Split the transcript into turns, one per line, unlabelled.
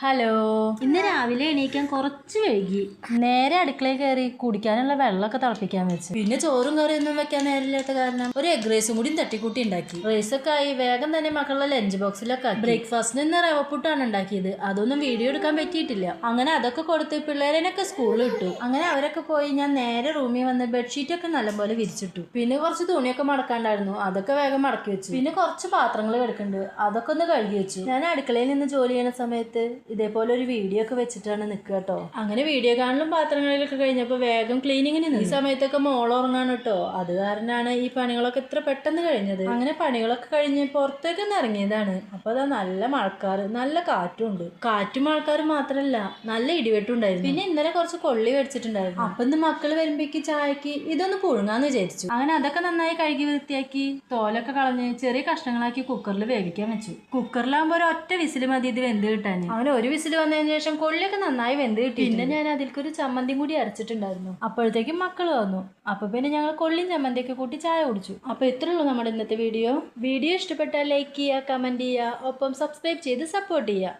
Hello, ഇന്ന് രാവിലെ എണീക്കാൻ കുറച്ച് വൈകി. നേരെ അടുക്കളയിൽ കയറി കുടിക്കാനുള്ള വെള്ളമൊക്കെ തിളപ്പിക്കാൻ വെച്ചു. പിന്നെ ചോറും കറിയൊന്നും വെക്കാൻ നേരില്ലാത്ത കാരണം ഒരു എഗ് റൈസും കൂടി തട്ടിക്കൂട്ടി ഉണ്ടാക്കി. റൈസൊക്കെ ആയി വേഗം തന്നെ മക്കളുടെ ലഞ്ച് ബോക്സിലൊക്കെ ആക്കി. ബ്രേക്ക്ഫാസ്റ്റിന് ഇന്ന് റവപ്പുട്ടാണ് ഉണ്ടാക്കിയത്. അതൊന്നും വീഡിയോ എടുക്കാൻ പറ്റിയിട്ടില്ല. അങ്ങനെ അതൊക്കെ കൊടുത്ത് പിള്ളേരനൊക്കെ സ്കൂളിൽ ഇട്ടു. അങ്ങനെ അവരൊക്കെ പോയി ഞാൻ നേരെ റൂമിൽ വന്ന് ബെഡ്ഷീറ്റ് ഒക്കെ നല്ലപോലെ വിരിച്ചിട്ടു. പിന്നെ കുറച്ച് തുണിയൊക്കെ മടക്കാണ്ടായിരുന്നു, അതൊക്കെ വേഗം മടക്കി വെച്ചു. പിന്നെ കുറച്ച് പാത്രങ്ങൾ കിടക്കുന്നുണ്ട്, അതൊക്കെ ഒന്ന് കഴുകി വെച്ചു. ഞാൻ അടുക്കളയിൽ നിന്ന് ജോലി ചെയ്യുന്ന സമയത്ത് ഇതേപോലെ ഒരു വീഡിയോ ഒക്കെ വെച്ചിട്ടാണ് നിൽക്കുക കേട്ടോ. അങ്ങനെ വീഡിയോ കാണലും പാത്രങ്ങളിലൊക്കെ കഴിഞ്ഞപ്പോൾ വേഗം ക്ലീനിങ്ങിന് ഈ സമയത്തൊക്കെ മോൾ ഉറങ്ങാണ് കേട്ടോ. അത് കാരണമാണ് ഈ പണികളൊക്കെ ഇത്ര പെട്ടെന്ന് കഴിഞ്ഞത്. അങ്ങനെ പണികളൊക്കെ കഴിഞ്ഞ് പുറത്തേക്ക് ഒന്ന് ഇറങ്ങിയതാണ്. അപ്പോൾ അതാ നല്ല മഴക്കാറ്, നല്ല കാറ്റും ഉണ്ട്. കാറ്റും മഴക്കാരും മാത്രമല്ല, നല്ല ഇടിവെട്ടും ഉണ്ടായിരുന്നു. പിന്നെ ഇന്നലെ കുറച്ച് കൊള്ളി മേടിച്ചിട്ടുണ്ടായിരുന്നു. അപ്പൊ ഇന്ന് മക്കൾ വരുമ്പോഴേക്ക് ചായക്ക് ഇതൊന്ന് പുഴുങ്ങാന്ന് വിചാരിച്ചു. അങ്ങനെ അതൊക്കെ നന്നായി കഴുകി വൃത്തിയാക്കി തോലൊക്കെ കളഞ്ഞ് ചെറിയ കഷ്ണങ്ങളാക്കി കുക്കറിൽ വേവിക്കാൻ വെച്ചു. കുക്കറിലാകുമ്പോൾ ഒരു ഒറ്റ വിസിൽ മതി ഇത് വെന്ത് കിട്ടാൻ. അങ്ങനെ ഒരു വിസിൽ വന്നതിന് ശേഷം കൊള്ളിയൊക്കെ നന്നായി വെന്ത് കിട്ടി. പിന്നെ ഞാൻ അതിൽക്കൊരു ചമ്മന്തി കൂടി അരച്ചിട്ടുണ്ടായിരുന്നു. അപ്പോഴത്തേക്കും മക്കൾ വന്നു. അപ്പൊ പിന്നെ ഞങ്ങൾ കൊള്ളിയും ചമ്മന്തിയൊക്കെ കൂട്ടി ചായ കുടിച്ചു. അപ്പൊ ഇത്രയുള്ളൂ നമ്മുടെ ഇന്നത്തെ വീഡിയോ. വീഡിയോ ഇഷ്ടപ്പെട്ടാൽ ലൈക്ക് ചെയ്യുക, കമന്റ് ചെയ്യുക, ഒപ്പം സബ്സ്ക്രൈബ് ചെയ്ത് സപ്പോർട്ട് ചെയ്യുക.